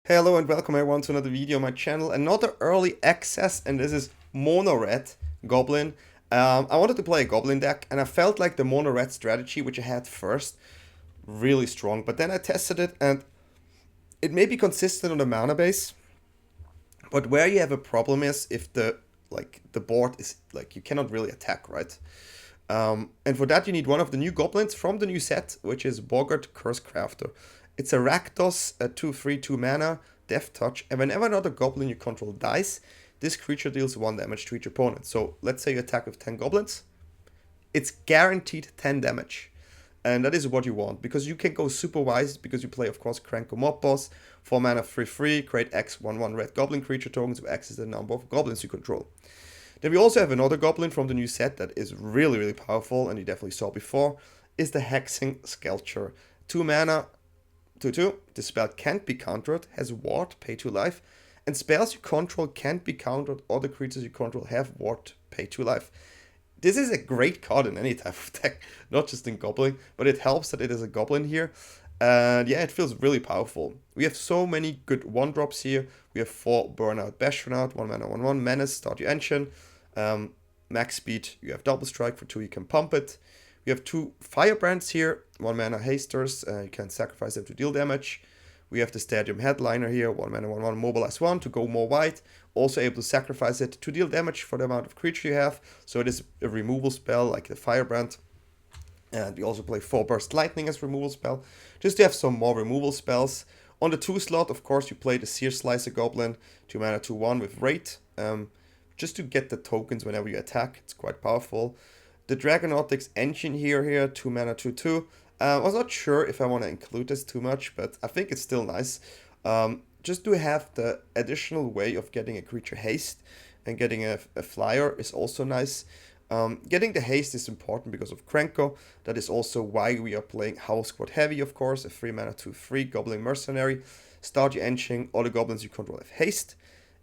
Hello and welcome everyone to another video on my channel. Another early access, and this is Mono Red Goblin. I wanted to play a Goblin deck and I felt like the Mono Red strategy, which I had first, really strong. But then I tested it and it may be consistent on the mana base. But where you have a problem is if the board is you cannot really attack, right? And for that you need one of the new goblins from the new set, which is Boggart Cursecrafter. It's a RAKDOS, a 2/3, 2 mana, Death Touch, and whenever another goblin you control dies, this creature deals 1 damage to each opponent. So let's say you attack with 10 goblins, it's guaranteed 10 damage. And that is what you want, because you can go super wise, because you play, of course, Krenko Mob Boss, 4 mana 3/3, create X 1/1 red goblin creature tokens, where X is the number of goblins you control. Then we also have another goblin from the new set that is really, really powerful, and you definitely saw before, is the Hexing Squelcher. 2 mana, 2/2. This spell can't be countered, has ward, pay 2 life, and spells you control can't be countered, other creatures you control have ward, pay 2 life. This is a great card in any type of deck, not just in Goblin, but it helps that it is a Goblin here. And yeah, it feels really powerful. We have so many good 1-drops here. We have 4 Burnout Bashtronaut, 1 mana, 1/1, Menace, start your engine. Max speed, you have double strike, for 2 you can pump it. We have 2 Firebrands here, 1 mana hasters, you can sacrifice them to deal damage. We have the Stadium Headliner here, 1 mana, 1/1, mobilize 1 to go more wide. Also able to sacrifice it to deal damage for the amount of creature you have. So it is a removal spell like the Firebrand. And we also play 4 Burst Lightning as removal spell, just to have some more removal spells. On the 2 slot, of course, you play the Searslicer Goblin, 2 mana, 2/1 with Rate, just to get the tokens whenever you attack. It's quite powerful. The Draconautics Engineer, 2 mana, 2/2. I was not sure if I want to include this too much, but I think it's still nice. Just to have the additional way of getting a creature haste and getting a flyer is also nice. Getting the haste is important because of Krenko. That is also why we are playing Howlsquad Heavy, of course, a 3 mana 2/3 Goblin Mercenary. Start your engine, all the goblins you control have haste.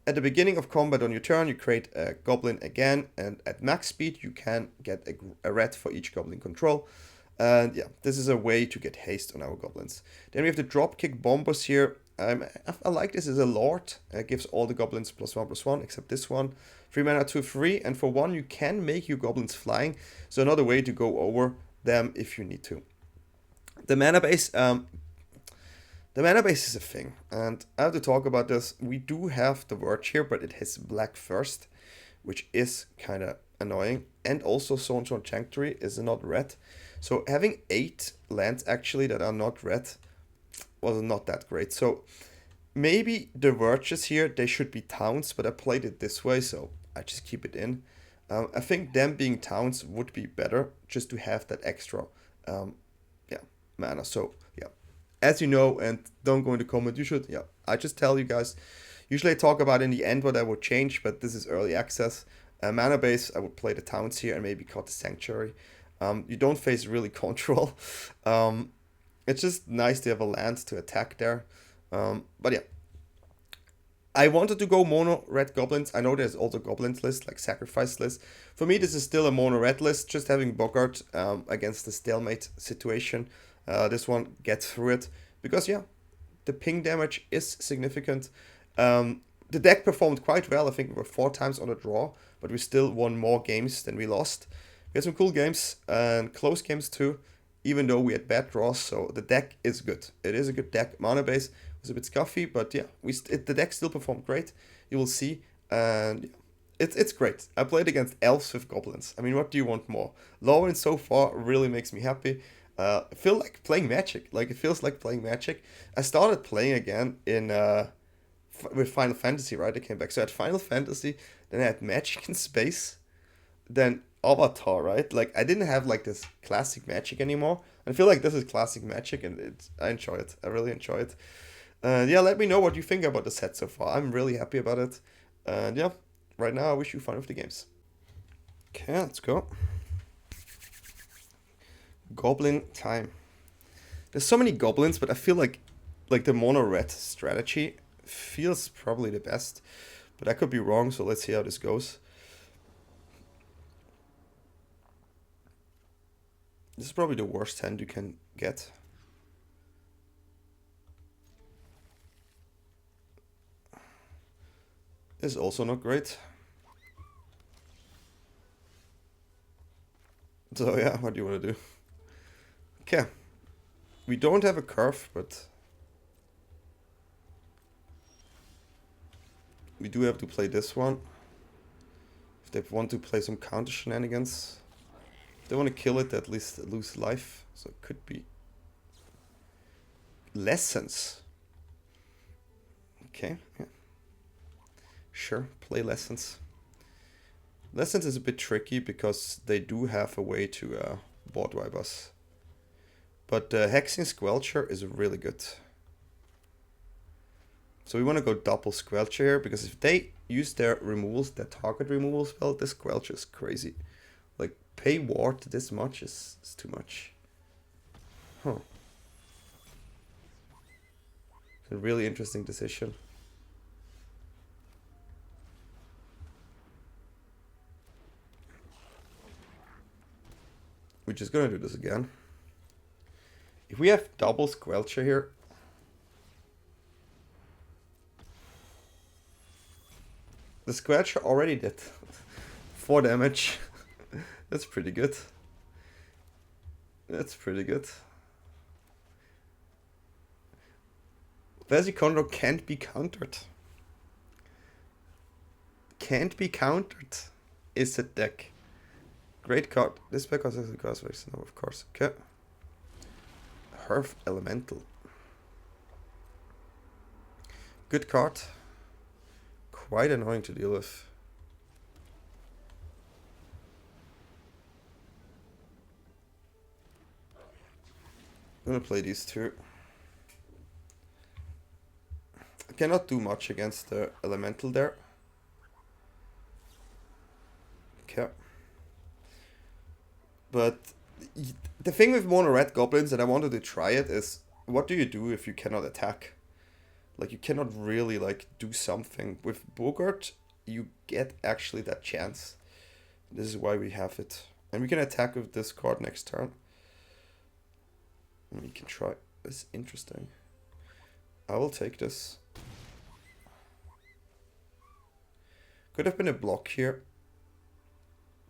At the beginning of combat on your turn, you create a goblin again, and at max speed, you can get a red for each goblin control. And yeah, this is a way to get haste on our goblins. Then we have the Dropkick Bombers here. I like this as a Lord. It gives all the goblins +1/+1, except this one. 3 mana 2/3, and for 1 you can make your goblins flying. So another way to go over them if you need to. The mana base, is a thing, and I have to talk about this. We do have the Verge here, but it has black first, which is kind of annoying. And also Soulstone Sanctuary is not red. So having 8 lands actually that are not red was not that great. So maybe the Verges here, they should be towns, but I played it this way, so I just keep it in. I think them being towns would be better, just to have that extra mana. So yeah, as you know, and don't go in the comment, you should, I just tell you guys. Usually I talk about in the end what I would change, but this is early access. Mana base, I would play the towns here and maybe cut the Sanctuary. You don't face really control. It's just nice to have a land to attack there. But yeah, I wanted to go mono red goblins. I know there's also goblins list, like sacrifice list. For me, this is still a mono red list. Just having Boggart against the stalemate situation. This one gets through it because yeah, the ping damage is significant. The deck performed quite well. I think we were 4 times on a draw, but we still won more games than we lost. We had some cool games and close games too, even though we had bad draws. So the deck is good. It is a good deck. Mana base was a bit scuffy, but yeah, the deck still performed great. You will see, and it's great. I played against Elves with Goblins. I mean, what do you want more? LORWYN so far really makes me happy. I feel like playing Magic. Like it feels like playing Magic. I started playing again in with Final Fantasy, right? I came back. So I had Final Fantasy, then I had Magic in Space, then Avatar, right? Like I didn't have like this classic Magic anymore. I feel like this is classic Magic, and I enjoy it. I really enjoy it. Yeah, let me know what you think about the set so far. I'm really happy about it. And yeah, right now I wish you fun with the games. Okay, let's go. Goblin time. There's so many goblins, but I feel like the mono red strategy feels probably the best. But I could be wrong, so let's see how this goes. This is probably the worst hand you can get. is also not great. So yeah, what do you want to do? Okay. We don't have a curve, but we do have to play this one. If they want to play some counter shenanigans. If they want to kill it, at least lose life. So it could be lessons. Okay, yeah. Sure, play lessons. Lessons is a bit tricky because they do have a way to board wipe us. But Hexing Squelcher is really good. So we want to go double Squelcher here, because if they use their removals, their target removal spell, this Squelcher is crazy. Like, pay ward this much is too much. Huh. It's a really interesting decision. We're just gonna do this again. If we have double Squelcher here, the Squelcher already did 4 damage. That's pretty good. That's pretty good. Vesicondro can't be countered. Can't be countered is a deck. Great card. This because it's a crossface. No, of course. Okay. Herf Elemental. Good card. Quite annoying to deal with. I'm gonna play these two. I cannot do much against the Elemental there. Okay. But the thing with mono red goblins, and I wanted to try it, is what do you do if you cannot attack? Like, you cannot really like do something. With Boggart, you get actually that chance. This is why we have it. And we can attack with this card next turn. And we can try. This is interesting. I will take this. Could have been a block here,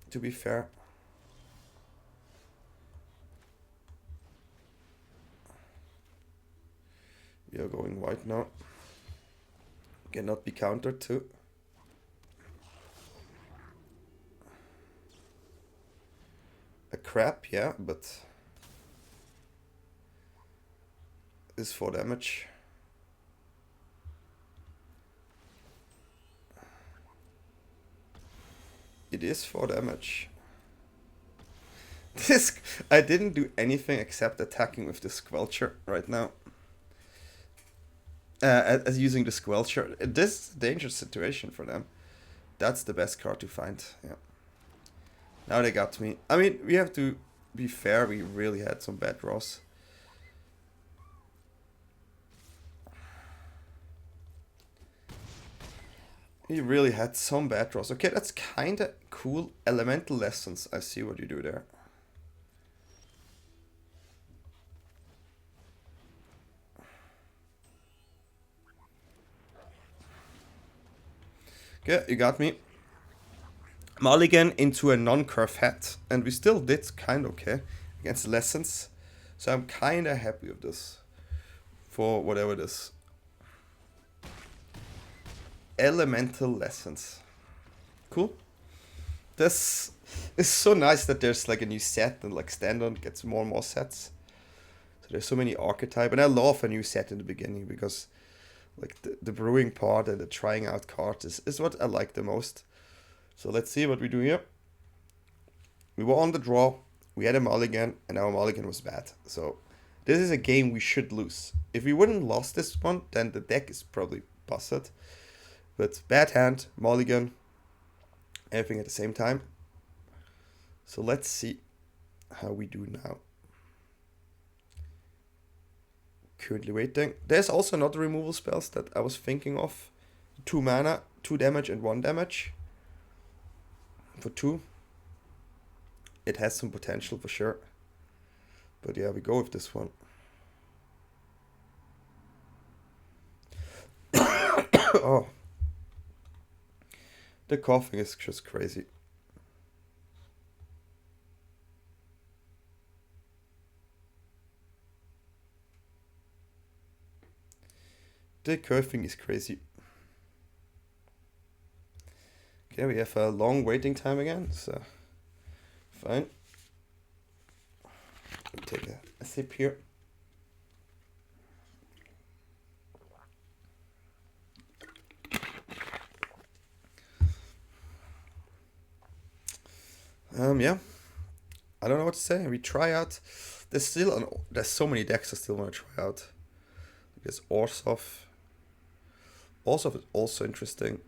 to be fair. We are going white now. Cannot be countered too. A crap, yeah, but is 4 damage. It is 4 damage. This, I didn't do anything except attacking with the Squelcher right now. As using the Squelcher. This is a dangerous situation for them. That's the best card to find. Yeah. Now they got me. I mean, we have to be fair. We really had some bad draws. We really had some bad draws. Okay, that's kind of cool. Elemental lessons. I see what you do there. Okay, you got me. Mulligan into a non-curve hat. And we still did kind of okay against lessons. So I'm kind of happy with this. For whatever it is. Elemental lessons. Cool. This is so nice that there's like a new set and like Stand-On gets more and more sets. So there's so many archetypes. And I love a new set in the beginning because like the brewing part and the trying out cards is what I like the most. So let's see what we do here. We were on the draw. We had a mulligan and our mulligan was bad. So this is a game we should lose. If we wouldn't lost this one, then the deck is probably busted. But bad hand, mulligan, everything at the same time. So let's see how we do now. Currently waiting. There's also another removal spells that I was thinking of. 2 mana, 2 damage and 1 damage. For 2. It has some potential for sure. But yeah, we go with this one. Oh. The coughing is just crazy. The coughing is crazy. Okay, we have a long waiting time again, so fine. I'll take a sip here. Yeah, I don't know what to say. We try out. There's so many decks I still want to try out. There's Orzhov. Orzhov is also interesting.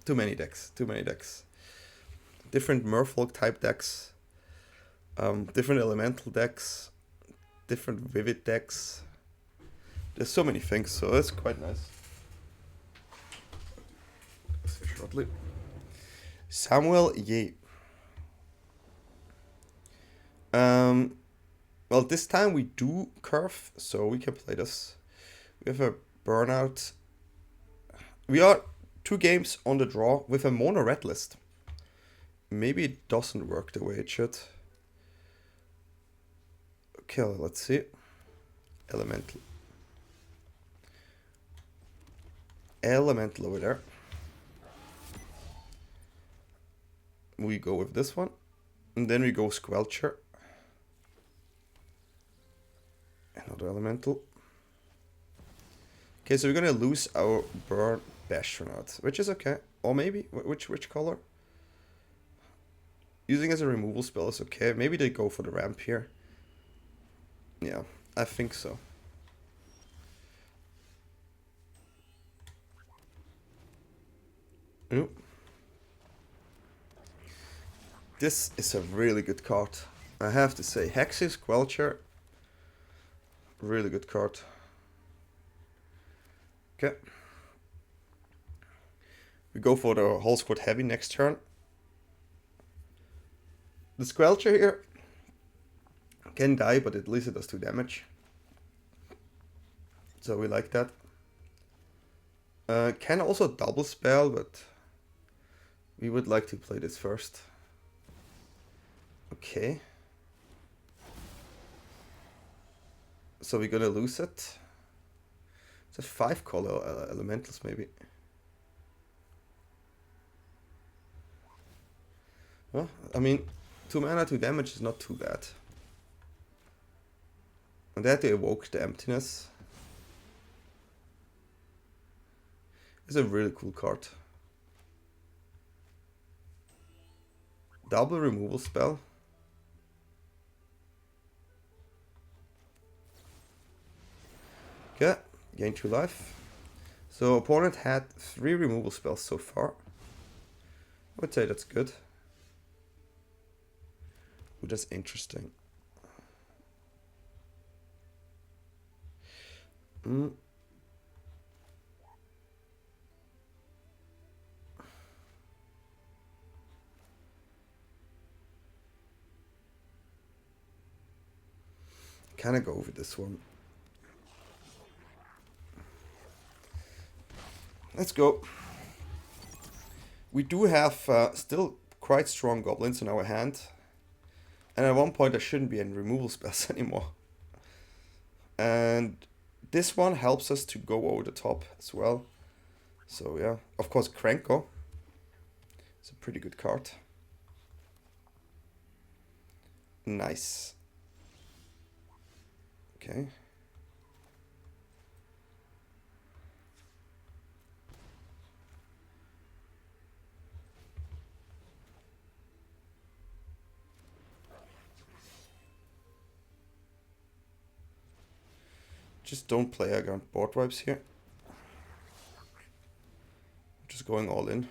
Too many decks. Different Merfolk type decks. Different elemental decks. Different vivid decks. There's so many things, so it's quite nice. Shortly. Samuel Ye. Well, this time we do curve, so we can play this. We have a Burnout. We are 2 games on the draw with a mono red list. Maybe it doesn't work the way it should. Okay, let's see. Elemental. Elemental over there. We go with this one. And then we go Squelcher. Another elemental. Okay, so we're gonna lose our Burnout Bashtronaut, which is okay. Or maybe, which color? Using as a removal spell is okay. Maybe they go for the ramp here. Yeah, I think so. Ooh. This is a really good card, I have to say. Hexing Squelcher. Really good card. Okay. We go for the Howlsquad Heavy next turn. The Squelcher here can die, but at least it does 2 damage. So we like that. Can also double spell, but we would like to play this first. Okay. So we're gonna lose it. It's a 5 color elementals maybe. Well, I mean, 2 mana, 2 damage is not too bad. And that they evoke the emptiness. It's a really cool card. Double removal spell. Okay, gain 2 life. So opponent had 3 removal spells so far. I would say that's good. Ooh, that's interesting. Can I go with this one? Let's go. We do have still quite strong goblins in our hand. And at one point there shouldn't be any removal spells anymore. And this one helps us to go over the top as well. So yeah, of course Krenko. It's a pretty good card. Nice. Okay. Just don't play against board wipes here. Just going all in.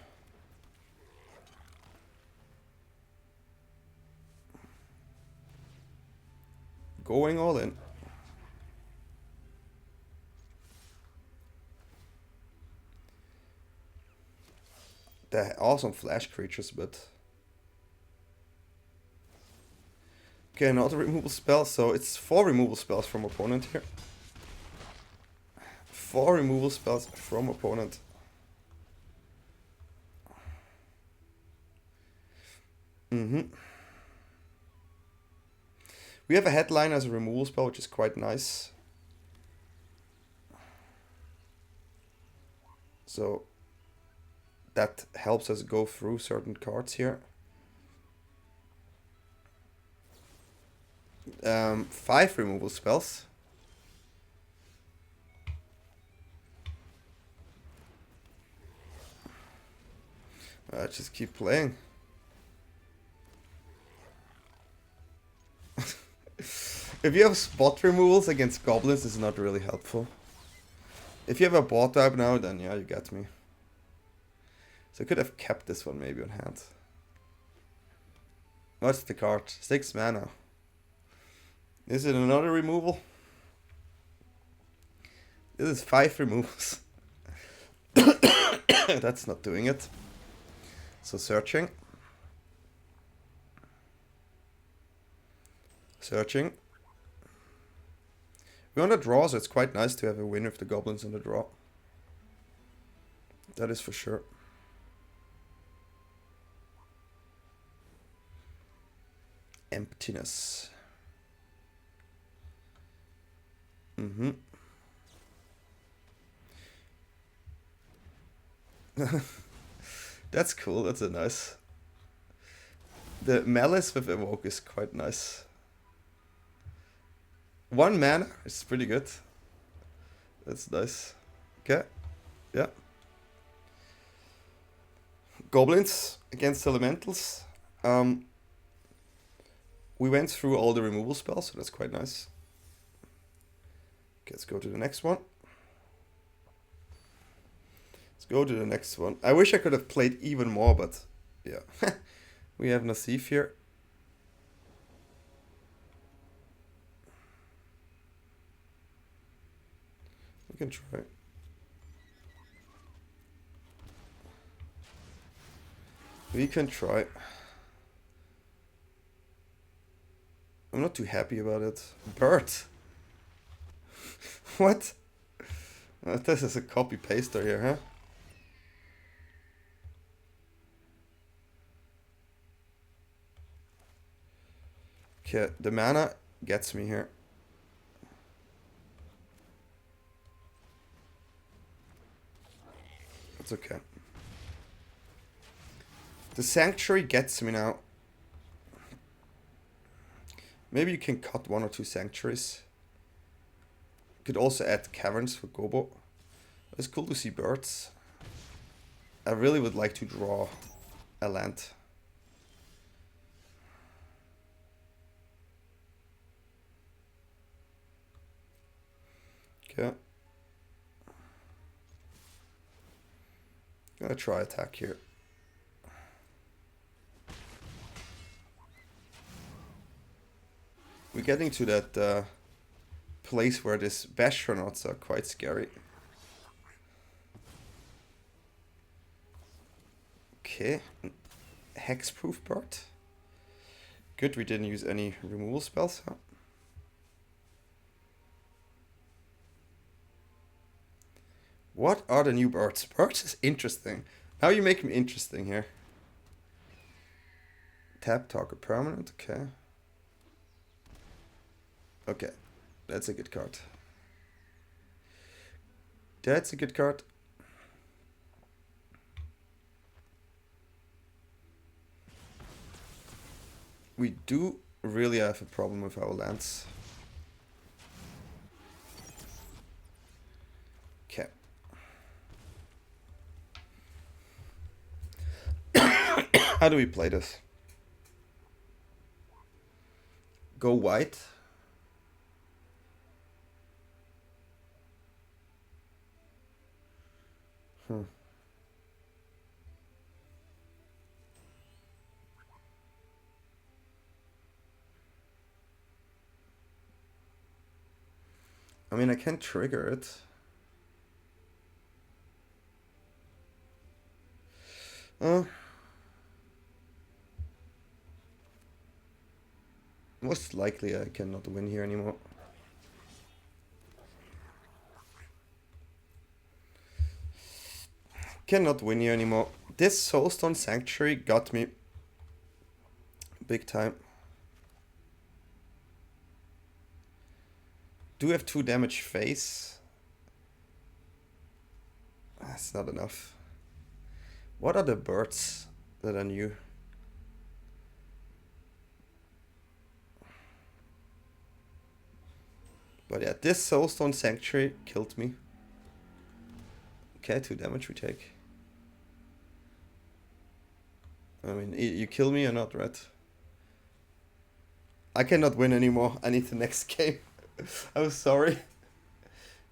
Going all in. They're awesome flash creatures, but... Okay, another removal spell, so it's 4 removal spells from opponent here. 4 removal spells from opponent. We have a headline as a removal spell, which is quite nice. So that helps us go through certain cards here. 5 removal spells. Just keep playing. If you have spot removals against goblins, it's not really helpful. If you have a board wipe now, then yeah, you get me. So I could have kept this one maybe on hand. What's the card? 6 mana. Is it another removal? This is 5 removals. That's not doing it. So searching. Searching. We're on the draw, so it's quite nice to have a win with the goblins on the draw. That is for sure. Emptiness. That's cool, that's a nice. The Malice with Evoke is quite nice. 1 mana is pretty good. That's nice. Okay. Yeah. Goblins against elementals. We went through all the removal spells, so that's quite nice. Okay, let's go to the next one. Let's go to the next one. I wish I could have played even more, but yeah. We have Nassif here. We can try. We can try. I'm not too happy about it. Bird. What? This is a copy paster here, huh? Okay, the mana gets me here. It's okay. The Sanctuary gets me now. Maybe you can cut 1 or 2 Sanctuaries. Could also add Caverns for Gobo. It's cool to see birds. I really would like to draw a land. Okay. Gonna try attack here. We're getting to that place where these Bastronauts are quite scary. Okay. Hexproof bird. Good, we didn't use any removal spells, huh? What are the new birds? Birds is interesting. Now you make me interesting here. Tap target permanent, okay. Okay, that's a good card. That's a good card. We do really have a problem with our lands. Okay. How do we play this? Go white. I mean, I can trigger it. Most likely I cannot win here anymore. Cannot win here anymore. This Soulstone Sanctuary got me big time. Do have 2 damage face. That's not enough. What are the birds that are new? But yeah, this Soulstone Sanctuary killed me. Okay, 2 damage we take. I mean, you kill me or not, right? I cannot win anymore. I need the next game. I'm sorry.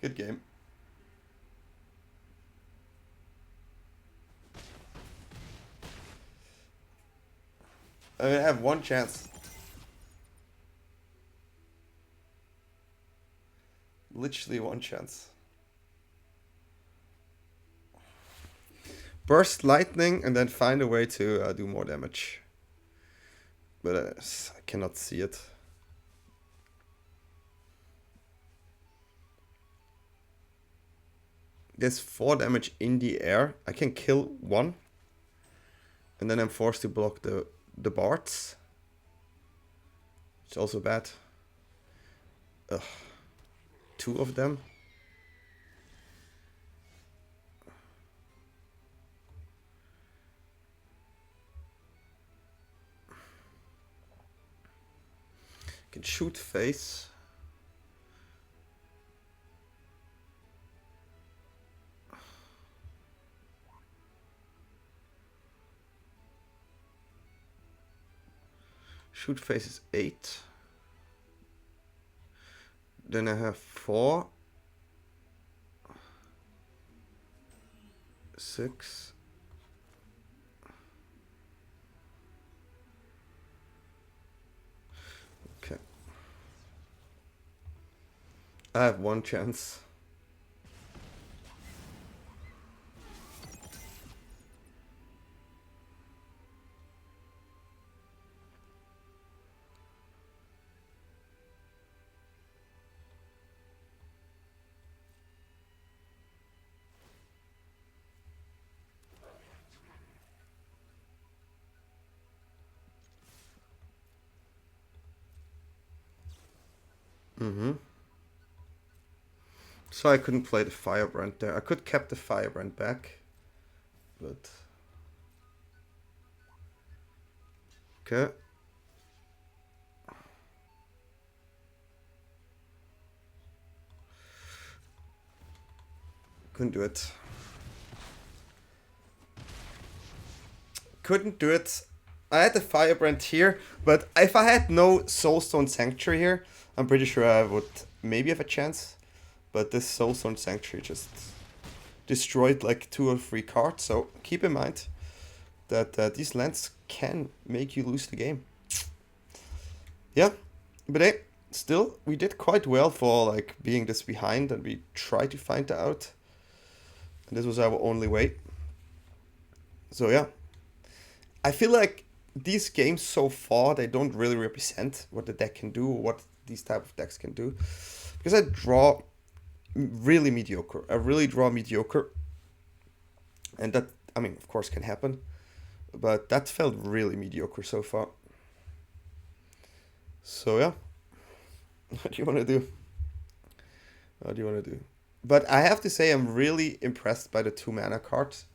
Good game. I have 1 chance. Literally 1 chance. Burst lightning and then find a way to do more damage. But I cannot see it. There's 4 damage in the air. I can kill 1. And then I'm forced to block the bards. It's also bad. Ugh. 2 of them. Can shoot face. Shoot face is 8. Then I have 4. 6. Okay. I have 1 chance. So I couldn't play the Firebrand there. I could kept the Firebrand back, but okay. Couldn't do it. Couldn't do it. I had the Firebrand here, but if I had no Soulstone Sanctuary here, I'm pretty sure I would maybe have a chance. But this Soulstone Sanctuary just destroyed like 2 or 3 cards. So keep in mind that these lands can make you lose the game. Yeah, but hey, still we did quite well for like being this behind, and we tried to find out. And this was our only way. So yeah, I feel like these games so far, they don't really represent what the deck can do, or what these type of decks can do, because I draw really mediocre. I really draw mediocre, and that, I mean, of course can happen, but that felt really mediocre so far. So yeah, what do you want to do? What do you want to do? But I have to say, I'm really impressed by the 2 mana cards.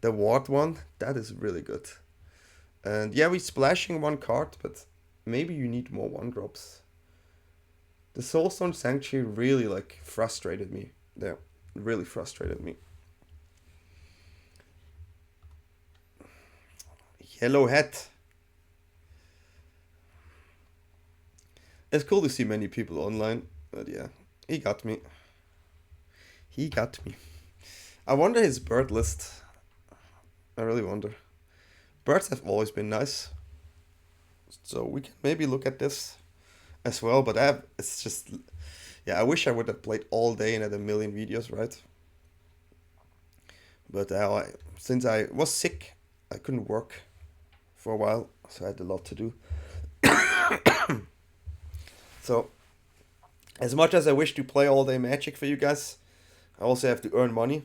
The Ward one, that is really good. And yeah, we're splashing 1 card, but maybe you need more 1-drops. The Soulstone Sanctuary really like frustrated me there. Really frustrated me. Yellow hat. It's cool to see many people online, but yeah, he got me. He got me. I wonder his bird list. I really wonder. Birds have always been nice, so we can maybe look at this as well, but it's just, yeah, I wish I would have played all day and had a million videos, right? But since I was sick, I couldn't work for a while, so I had a lot to do. So, as much as I wish to play all day Magic for you guys, I also have to earn money.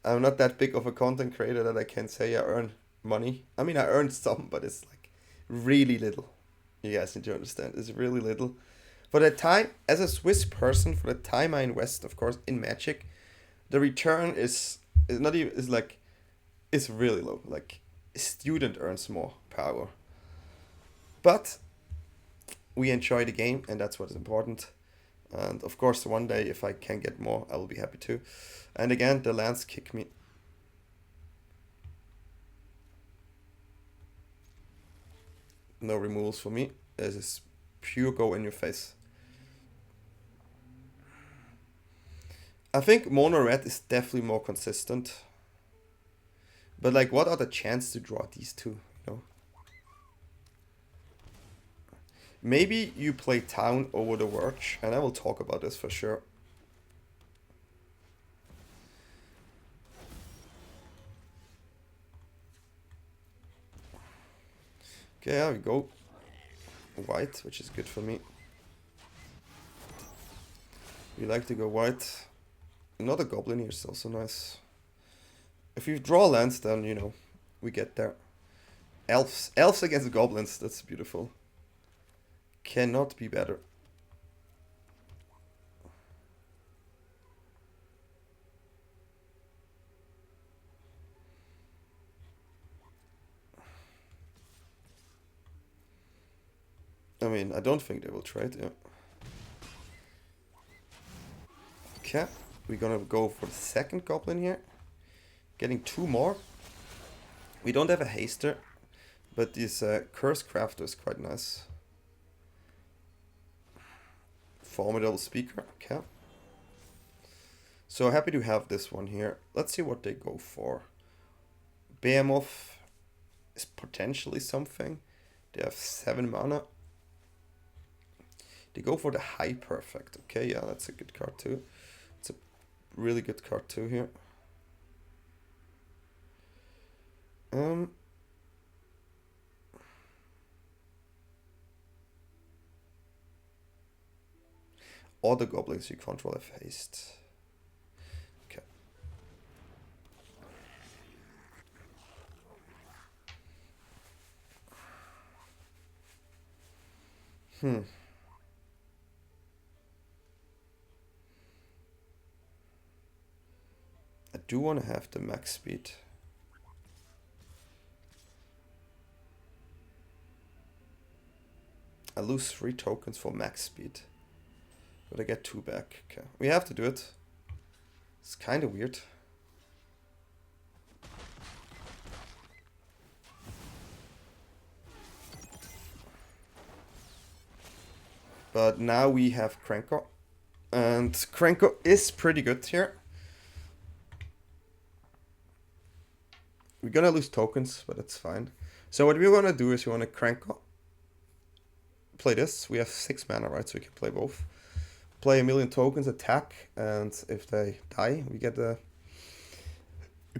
I'm not that big of a content creator that I can say I earn money. I mean, I earned some, but it's like really little. You guys need to understand. It's really little. For the time, as a Swiss person, for the time I invest, of course, in Magic, the return is not even is like it's really low. Like a student earns more power, but we enjoy the game, and that's what is important. And of course, one day if I can get more, I will be happy too. And again, the lands kick me. No removals for me. This is pure go in your face. I think mono red is definitely more consistent. But like, what are the chances to draw these two? You know? Maybe you play town over the Verge, and I will talk about this for sure. Okay, there we go. White, which is good for me. We like to go white. Another goblin here is also nice. If you draw lands, then, you know, we get there. Elves. Elves against goblins. That's beautiful. Cannot be better. I mean, I don't think they will trade, yeah. Okay, we're gonna go for the second goblin here. Getting two more. We don't have a haster, but this Cursecrafter is quite nice. Formidable speaker, okay. So happy to have this one here. Let's see what they go for. Behemoth is potentially something. They have 7 mana. They go for the High Perfect. Okay, yeah, that's a good card too. It's a really good card too here. All the goblins you control have haste. Okay. I do want to have the max speed. I lose 3 tokens for max speed. But I get 2 back. Okay, we have to do it. It's kind of weird. But now we have Krenko. And Krenko is pretty good here. We're gonna lose tokens, but that's fine. So what we're gonna do is we wanna Krenko. Play this. We have 6 mana, right? So we can play both. Play a million tokens, attack, and if they die, we get a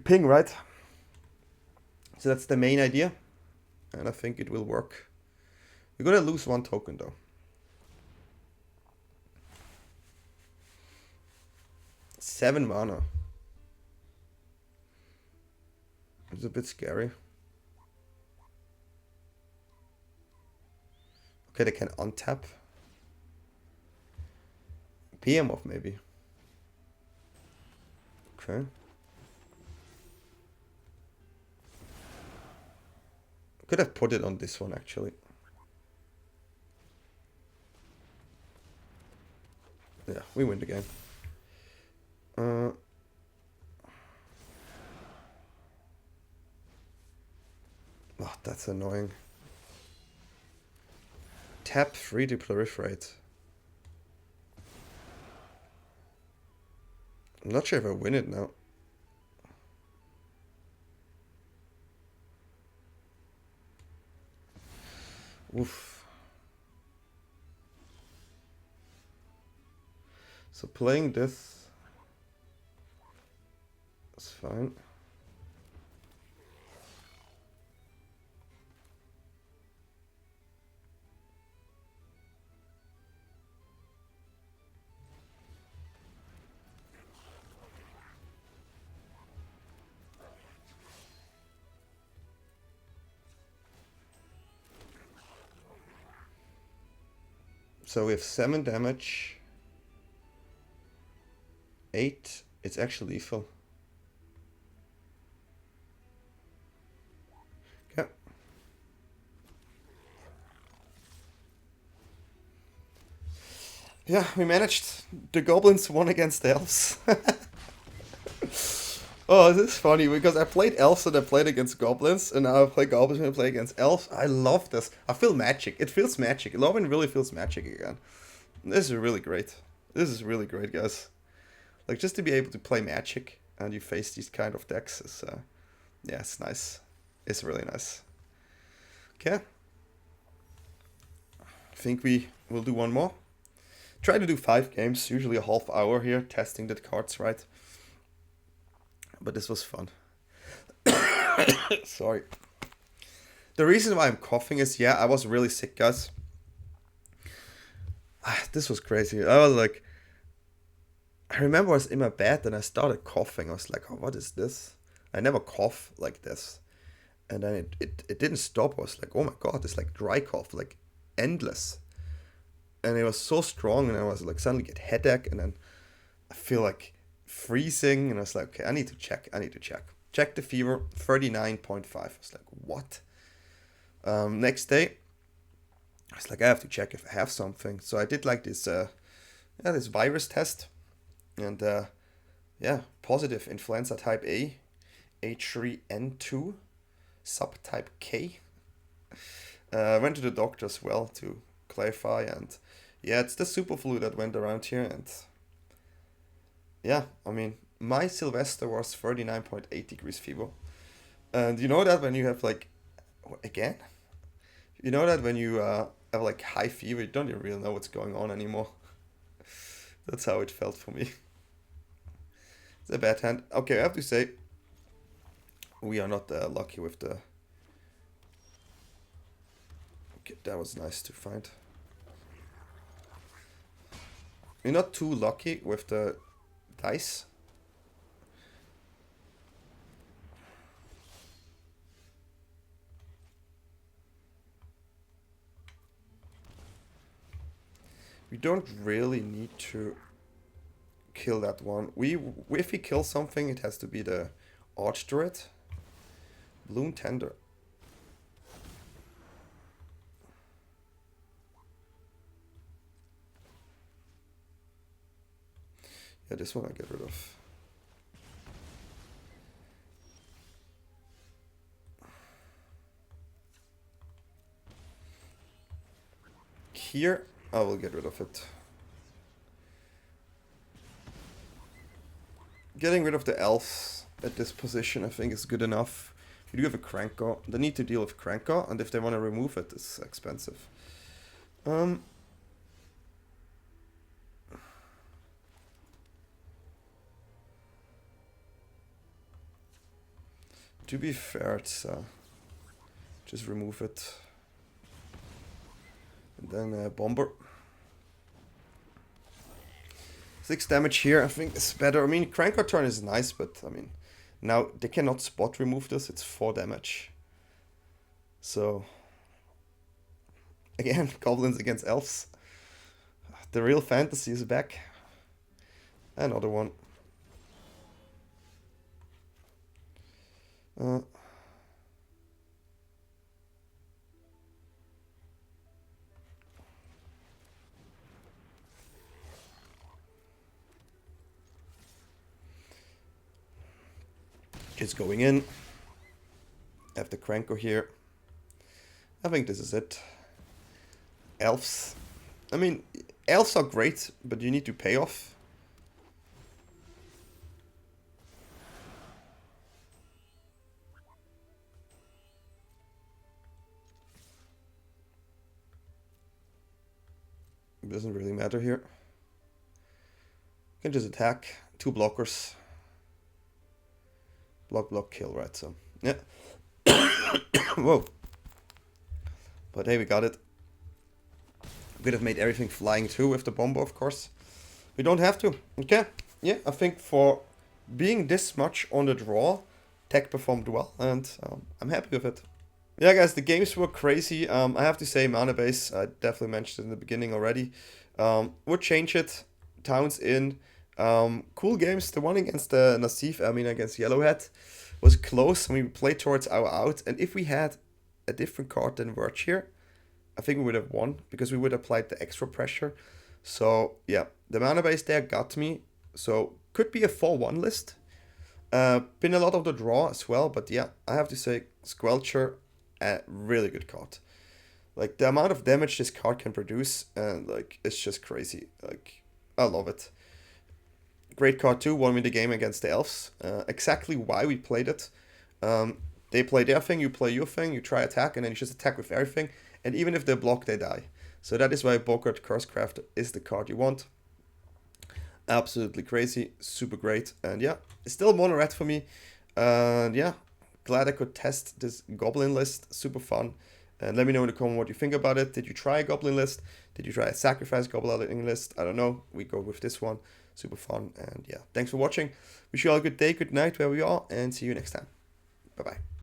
ping, right? So that's the main idea, and I think it will work. We're gonna lose 1 token though. 7 mana. It's a bit scary. Okay, they can untap. Behemoth maybe. Okay. Could have put it on this one actually. Yeah, we win the game. Oh, that's annoying. Tap 3 to proliferate. I'm not sure if I win it now. Oof. So playing this is fine. So we have 7 damage. 8. It's actually lethal. Okay. Yeah, we managed. The goblins won against the elves. Oh, this is funny because I played elves and I played against goblins, and now I play goblins and I play against elves. I love this. I feel magic. It feels magic. LORWYN really feels magic again. This is really great. This is really great, guys. Like, just to be able to play magic and you face these kind of decks is, yeah, it's nice. It's really nice. Okay. I think we will do one more. Try to do 5 games, usually a half hour here, testing the cards right. But this was fun. Sorry. The reason why I'm coughing is, yeah, I was really sick, guys. This was crazy. I was like, I remember I was in my bed and I started coughing. I was like, oh, what is this? I never cough like this. And then it didn't stop. I was like, oh my god, it's like dry cough, like endless. And it was so strong, and I was like, suddenly get headache, and then I feel like freezing, and I was like, okay, I need to check. Check the fever, 39.5. I was like, what? Next day, I was like, I have to check if I have something. So I did like this, this virus test, and yeah, positive influenza type A, H3N2, subtype K. I went to the doctor as well to clarify, and yeah, it's the super flu that went around here, and yeah, I mean, my Sylvester was 39.8 degrees fever. And you know that when you have like, again? You know that when you have like high fever, you don't even really know what's going on anymore. That's how it felt for me. It's a bad hand. Okay, I have to say, we are not lucky with the... Okay, that was nice to find. We're not too lucky with the dice. We don't really need to kill that one. If we kill something, it has to be the Archdruid. Bloom Tender. Yeah, this one I get rid of. Here, I will get rid of it. Getting rid of the elves at this position, I think, is good enough. You do have a Krenko. They need to deal with Krenko, and if they want to remove it, it's expensive. To be fair, it's just remove it. And then Bomber. 6 damage here, I think is better. I mean, Krenko turn is nice, but I mean, now they cannot spot remove this. It's 4 damage. So, again, goblins against elves. The real fantasy is back. Another one. It's going in. I have the Krenko here. I think this is it. Elves. I mean, elves are great, but you need to pay off. It doesn't really matter here. You can just attack. 2 blockers. Block, block, kill, right? So, yeah. Whoa. But hey, we got it. Could have made everything flying too with the Bomber, of course. We don't have to. Okay. Yeah, I think for being this much on the draw, tech performed well, and I'm happy with it. Yeah, guys, the games were crazy. I have to say, mana base, I definitely mentioned it in the beginning already. Would change it. Towns in. Cool games. The one against the Nassif, I mean, against Yellowhead, was close. And we played towards our out. And if we had a different card than Verge here, I think we would have won because we would have applied the extra pressure. So, yeah, the mana base there got me. So, could be a 4-1 list. Been a lot of the draw as well, but yeah, I have to say, Squelcher, a really good card. Like the amount of damage this card can produce, and like it's just crazy. Like I love it. Great card too. Won me the game against the Elves. Exactly why we played it. They play their thing, you play your thing. You try attack, and then you just attack with everything. And even if they block, they die. So that is why Boggart Cursecrafter is the card you want. Absolutely crazy, super great, and yeah, it's still mono red for me. And yeah, glad I could test this goblin list. Super fun. And let me know in the comment what you think about it. Did you try a goblin list? Did you try a sacrifice goblin list? I don't know. We go with this one. Super fun. And yeah, thanks for watching. Wish you all a good day, good night where we are, and see you next time. Bye bye.